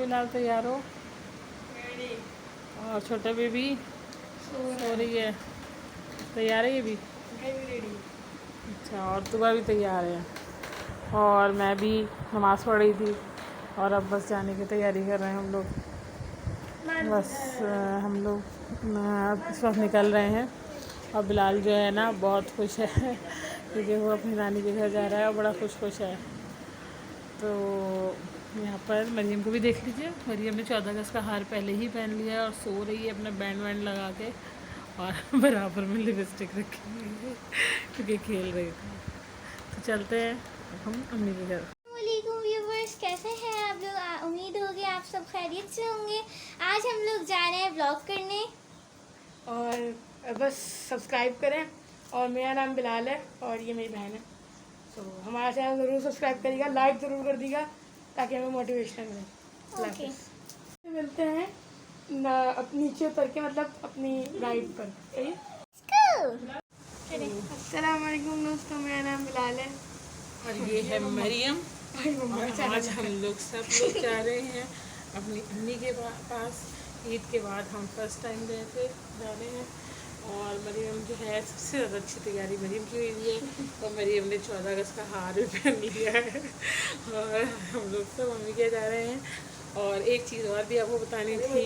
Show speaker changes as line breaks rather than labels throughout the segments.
बिलाल तैयार हो? और छोटा बेबी सो रही है। तैयार है ये भी? अच्छा, और तुबा भी तैयार है। और मैं भी नमाज़ पढ़ रही थी और अब बस जाने की तैयारी कर रहे हैं हम लोग। बस हम लोग इस वक्त निकल रहे हैं। और बिलाल जो है ना बहुत खुश है क्योंकि वो अपनी नानी के घर जा रहा है और बड़ा खुश है। तो यहाँ पर मरियम को भी देख लीजिए। मरियम ने 14 अगस्त का हार पहले ही पहन लिया है और सो रही है अपना बैंड वैंड लगा के, और बराबर में लिपस्टिक रखी हुई है क्योंकि खेल रही थी। तो चलते हैं हम अम्मी के घर।
व्यूवर्स, कैसे हैं आप लोग? उम्मीद होगी आप सब खैरियत से होंगे। आज हम लोग जा रहे हैं व्लॉग करने
और बस सब्सक्राइब करें। और मेरा नाम बिलाल है और ये मेरी बहन है। तो हमारा चैनल ज़रूर सब्सक्राइब करिएगा, लाइक ज़रूर कर दीजिएगा ताकि हमें मोटिवेशन मिले।
ओके।
मिलते हैं नीचे उतर के, मतलब अपनी राइड पर। अस्सलाम वालेकुम दोस्तों, मेरा नाम बिलाल है
और ये है मरियम। आज हम लोग सब लोग जा रहे हैं अपनी अम्मी के पास। ईद के बाद हम फर्स्ट टाइम गए थे, जा रहे हैं। और मरियम जो है सबसे ज़्यादा अच्छी तैयारी मरियम की हुई है। और मरियम ने 14 अगस्त का हार भी पहन लिया है। और हम लोग सब मम्मी के जा रहे हैं। और एक चीज़ और भी आपको बतानी थी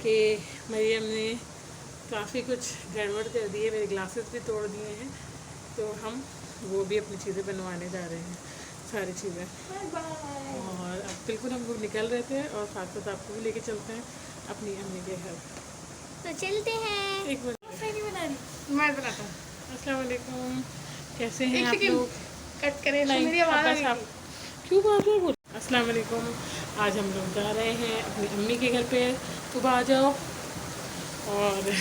कि मरियम ने काफ़ी कुछ गड़बड़ कर दी है, मेरे ग्लासेस भी तोड़ दिए हैं। तो हम वो भी अपनी चीज़ें बनवाने जा रहे हैं, सारी चीज़ें। और अब बिल्कुल हम लोग निकल रहे थे और साथ साथ आपको भी लेके चलते हैं अपनी अम्मी के घर।
तो चलते हैं।
एक मिनट
मैं बनाता हूँ।
अस्सलाम वालेकुम, कैसे हैं आप
सेकंड
लोग?
कट करें,
नहीं,
मेरी आवाज़ आ
आप
रही थी।
क्यों बात है? बोल। अस्सलाम वालेकुम, आज हम लोग जा रहे हैं अपनी अम्मी के घर पे। सुबह आ जाओ। और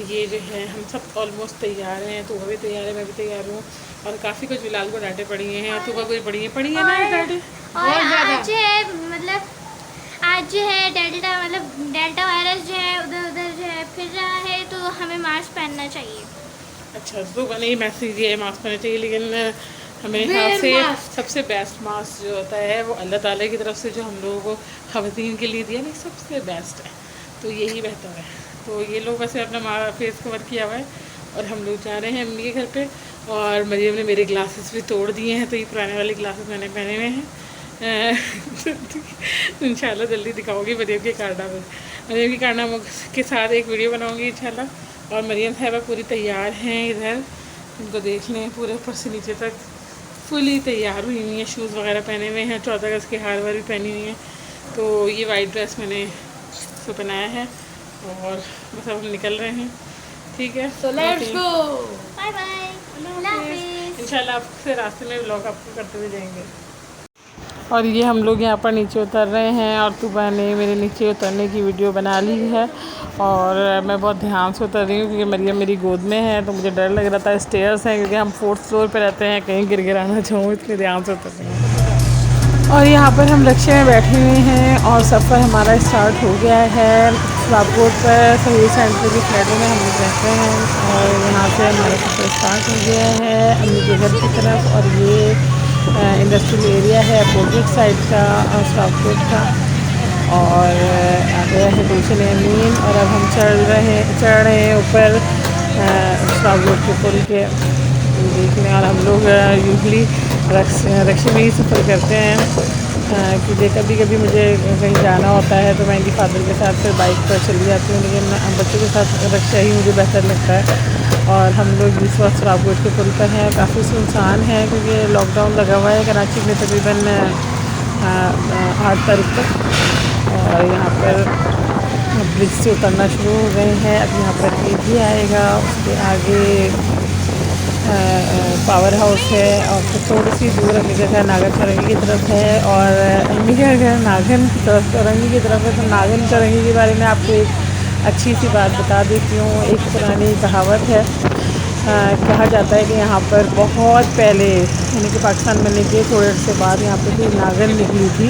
ये जो है हम सब ऑलमोस्ट तैयार हैं। तो वो भी तैयार है, मैं भी तैयार हूँ। और काफ़ी कुछ बिलाल को डांटे पड़ी हैं। तो कोई पड़ी है ना डांटे।
और आज जो है मतलब आज जो है डेल्टा वायरस जो है उधर जो है फिर रहा है, तो हमें मास्क पहनना चाहिए।
अच्छा, तो नहीं मैसेज ये मास्क पहनना चाहिए, लेकिन हमें यहाँ से सबसे बेस्ट मास्क जो होता है वो अल्लाह ताला की तरफ से जो हम लोगों को ख़वातीन के लिए दिया ना, सबसे बेस्ट है। तो यही बेहतर है। तो ये लोग वैसे अपना फेस कवर किया हुआ है और हम लोग जा रहे हैं अम्मी के घर पे। और मरियम ने मेरे ग्लासेस भी तोड़ दिए हैं, तो ये पुराने वाले ग्लासेस मैंने पहने हुए हैं। इंशाल्लाह जल्दी दिखाऊंगी मरियम के कारनामे। मरियम के कारनामों के साथ एक वीडियो बनाऊंगी इंशाल्लाह। और मरियम साहिबा पूरी तैयार हैं इधर, उनको देख लें, पूरे ऊपर से नीचे तक फुली तैयार हुई हुई हैं। शूज़ वगैरह पहने हुए हैं, 14 अगस्त के हार वार भी पहनी हुई हैं। तो ये वाइट ड्रेस मैंने उसको पहनाया है और बस अब हम निकल रहे हैं। ठीक है,
So let's go।
Bye bye, अल्लाह हाफिज़।
इंशाल्लाह आपसे रास्ते में व्लॉग आपको करते हुए जाएंगे। और ये हम लोग यहाँ पर नीचे उतर रहे हैं और तुबा ने मेरे नीचे उतरने की वीडियो बना ली है। और मैं बहुत ध्यान से उतर रही हूँ क्योंकि मरियम मेरी गोद में है, तो मुझे डर लग रहा था। स्टेयर्स हैं क्योंकि हम 4th फ्लोर पे रहते हैं, कहीं गिर ना जाऊँ, इसलिए ध्यान से उतर रही हूँ। और यहाँ पर हम रिक्शे में बैठे हुए हैं और सफ़र हमारा स्टार्ट हो गया है। राजकोट पर शहीद सेंटर की फ्लैटों में हम लोग रहते हैं और यहाँ से हमारा सफ़र स्टार्ट हो गया है अम्मी के घर की तरफ। और ये इंडस्ट्रियल एरिया है अपोजिट साइड का राजकोट का। और आ गया है गुलशन अमीन और अब हम चढ़ रहे हैं ऊपर राजकोट के पुल के देखने। और हम लोग यूजली रिक्शे में ही सफ़र करते हैं क्योंकि कभी कभी मुझे कहीं जाना होता है तो मैं इनकी फादर के साथ फिर बाइक पर चली जाती हूँ, लेकिन बच्चों के साथ रिक्शा ही मुझे बेहतर लगता है। और हम लोग इस वक्त राजकोट के पुल पर हैं। काफ़ी सुनसान है क्योंकि लॉकडाउन लगा हुआ है कराची में तकरीबन 8 तारीख तक। और यहाँ पर ब्रिज से उतरना शुरू हो गए हैं। अब यहाँ पर भी आएगा, उसके आगे पावर हाउस है और फिर थोड़ी सी दूर अम्मी का घर नागन चौरंगी की तरफ है। और अम्मी का घर नागन की तरफ चौरंगी की तरफ है। तो नागन चौरंगी के बारे में आपको एक अच्छी सी बात बता देती हूँ। एक पुरानी कहावत है, कहा जाता है कि यहाँ पर बहुत पहले यानी कि पाकिस्तान बनने के थोड़े अर्से बाद यहाँ पर कोई नागन निकली थी,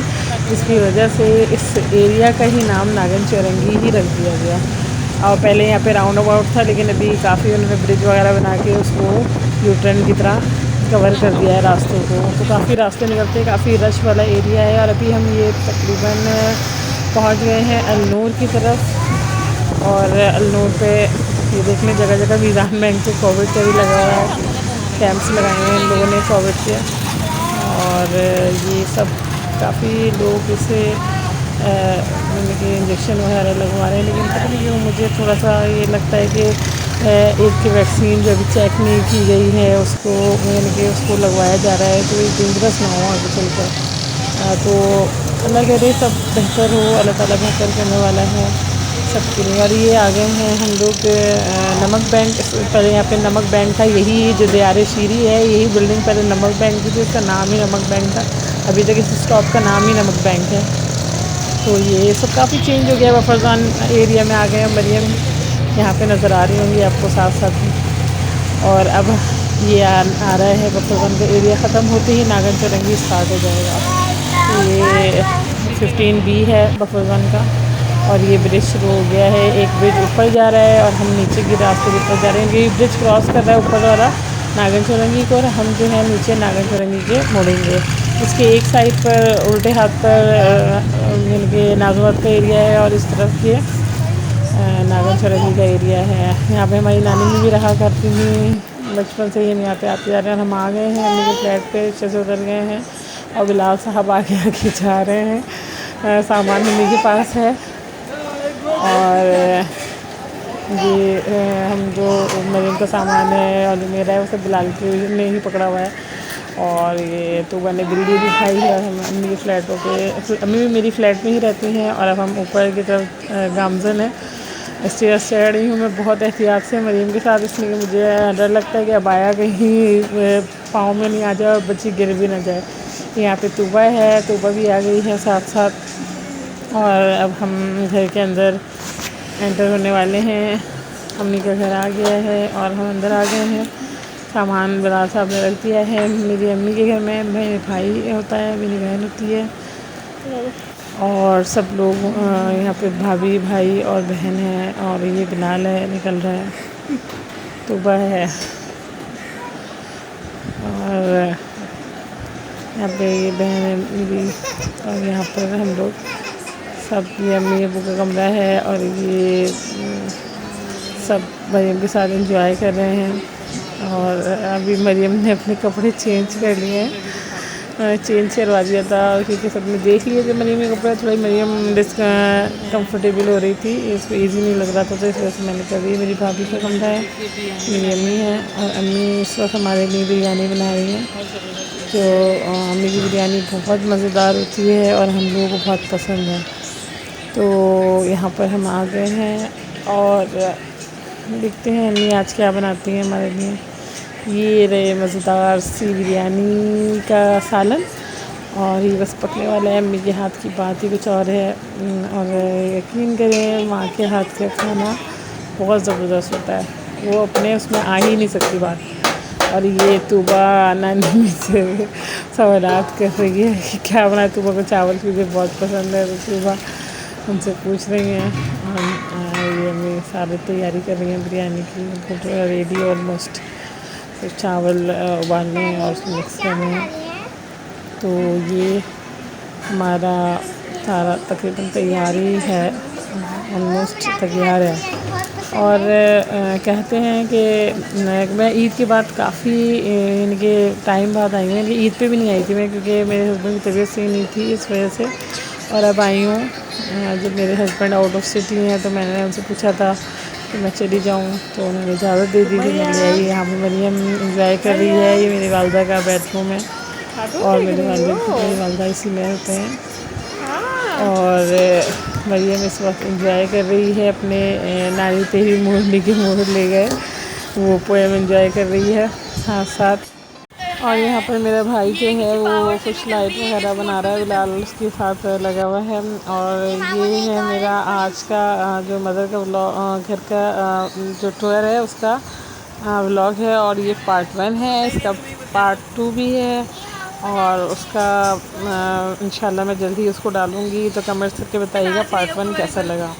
जिसकी वजह से इस एरिया का ही नाम नागन चौरंगी ही रख दिया गया। और पहले यहाँ पे राउंड अबाउट था, लेकिन अभी काफ़ी उन्होंने ब्रिज वगैरह बना के उसको यू टर्न की तरह कवर कर दिया है रास्तों को, तो काफ़ी रास्ते निकलते हैं, काफ़ी रश वाला एरिया है। और अभी हम ये तकरीबन पहुंच गए हैं अलनूर की तरफ। और अलनूर पे ये देख लें जगह जगह मीज़ान बैंक पे कोविड का भी लगा हुआ है, कैंप्स लगाए हैं इन लोगों ने कोविड के। और ये सब काफ़ी लोग इसे मतलब कि इंजेक्शन वगैरह लगवा रहे हैं, लेकिन पता नहीं क्यों मुझे थोड़ा सा ये लगता है कि एक वैक्सीन जो अभी चेक नहीं की गई है उसको यानी कि उसको लगवाया जा रहा है, तो ये डेंजरस ना हो आगे चलकर। तो अल्लाह करे सब बेहतर हो, अल्लाह ताला बेहतर करने वाला है सबके लिए। और ये आ गए हैं हम लोग नमक बैंक। पहले यहाँ पे नमक बैंक था, यही जो दियार शीरी है यही बिल्डिंग पहले नमक बैंक थी, तो इसका नाम ही नमक बैंक था। अभी तक इस स्टॉप का नाम ही नमक बैंक है। तो ये सब काफ़ी चेंज हो गया। बफरजान एरिया में आ गए हैं, मरियम यहाँ पे नज़र आ रही होंगी आपको साथ साथ में। और अब ये आ रहा है बफरजान का एरिया ख़त्म होते ही नागन चौरंगी स्टार्ट हो जाएगा। तो ये 15B है बफरजान का, और ये ब्रिज शुरू हो गया है। एक ब्रिज ऊपर जा रहा है और हम नीचे के रास्ते ऊपर जा रहे हैं। ये ब्रिज क्रॉस कर रहा है ऊपर वाला नागन चौरंगी को, और हम जो है नीचे नागन चौरंगी के मुड़ेंगे। उसके एक साइड पर उल्टे हाथ पर यानी कि नाजवात का एरिया है, और इस तरफ ये नागन चौरंगी का एरिया है। यहाँ पे हमारी नानी भी रहा करती थी बचपन से ही, हम यहाँ पे आते जा रहे हैं। हम आ गए हैं अम्मी के फ्लैट पे, अच्छे से उतर गए हैं, और बिलाल साहब आगे आगे जा रहे हैं। सामान मम्मी के पास है, और ये हम जो मरीम का सामान है और जो मेरा है वो सब बिलाल के ने ही पकड़ा हुआ है। और ये तो मैंने बिल्ली भी खाई है। हम अम्मी के फ्लैटों पे, अम्मी भी मेरी फ़्लैट में ही रहती हैं, और अब हम ऊपर की तरफ गामजन है स्टेयर्स चढ़ रही हूँ मैं बहुत एहतियात से मरीम के साथ, इसलिए मुझे डर लगता है कि अब आया कहीं पाँव में नहीं आ जाए और बच्ची गिर भी ना जाए। यहाँ पे तूबा है, तूबा भी आ गई है साथ साथ। और अब हम घर के अंदर एंटर होने वाले हैं। अम्मी का घर आ गया है और हम अंदर आ गए हैं। सामान बिलाल साहब ने रख दिया है। मेरी अम्मी के घर में मेरे भाई होता है, मेरी बहन होती है, और सब लोग यहाँ पे भाभी भाई और बहन है। और ये बिलाल है, निकल रहा है, तूबा है, और यहाँ पे ये बहन है मेरी। और यहाँ पर हम लोग सब, ये अम्मी अबू का कमरा है, और ये सब मरियम के साथ एंजॉय कर रहे हैं। और अभी मरियम ने अपने कपड़े चेंज कर लिए हैं, चेंज करवा दिया था, क्योंकि सब ने देख लिया कि मरियम के कपड़े थोड़ी मरियम कंफर्टेबल हो रही थी, इसको इजी नहीं लग रहा था, तो इस वजह से मैंने कर दी। मेरी भाभी का कमरा है, मेरी अम्मी है, और अम्मी इस वक्त हमारे लिए बिरयानी बना रही हैं। जो अम्मी की बिरयानी बहुत मज़ेदार होती है और हम लोगों को बहुत पसंद है। तो यहाँ पर हम आ गए हैं और देखते हैं अम्मी आज क्या बनाती हैं हमारे लिए। ये रहे मज़ेदार सी बिरयानी का सालन, और ये बस पकने वाला है। अम्मी के हाथ की बात ही कुछ और है, और यकीन करें माँ के हाथ का खाना बहुत ज़बरदस्त होता है, वो अपने उसमें आ ही नहीं सकती बात। और ये तूबा नानी से सवालात कर रही है कि क्या बनाए। तूबा को चावल क्योंकि बहुत पसंद है, तो तूबा उनसे पूछ रही हैं। और ये अम्मी सारी तैयारी कर रही हैं बिरयानी की, रेडी ऑलमोस्ट। तो चावल उबालने हैं और उसको मिक्स करने हैं। तो ये हमारा सारा तकरीबन तैयारी है, ऑलमोस्ट तैयार है। और कहते हैं कि मैं ईद के बाद काफ़ी यानी कि टाइम बाद आई हूँ, ईद पे भी नहीं आई थी मैं, क्योंकि मेरे हस्बैंड की तबीयत सही नहीं थी इस वजह से। और अब आई हूँ, जब मेरे हस्बैंड आउट ऑफ सिटी हैं, तो मैंने उनसे पूछा था कि मैं चली जाऊँ, तो उन्होंने इजाज़त दे दी थी। मैं ले आई। यहाँ पर मरियम इंजॉय कर रही है, ये मेरी वालदा का बेडरूम है, और मेरे वालदा इसी में होते हैं। और मरियम इस वक्त एंजॉय कर रही है अपने नानी तेरी मोरनी के मोहर ले गए, वो पोएम एंजॉय कर रही है साथ साथ। और यहाँ पर मेरा भाई जो है वो कुछ लाइट वगैरह बना रहा है, बिलाल उसके साथ लगा हुआ है। और ये है मेरा आज का जो मदर का व्लॉग, घर का जो टूर है उसका व्लॉग है। और ये पार्ट 1 है, इसका पार्ट 2 भी है, और उसका इंशाल्लाह मैं जल्दी उसको डालूँगी। तो कमेंट्स करके बताइएगा पार्ट 1 कैसा लगा।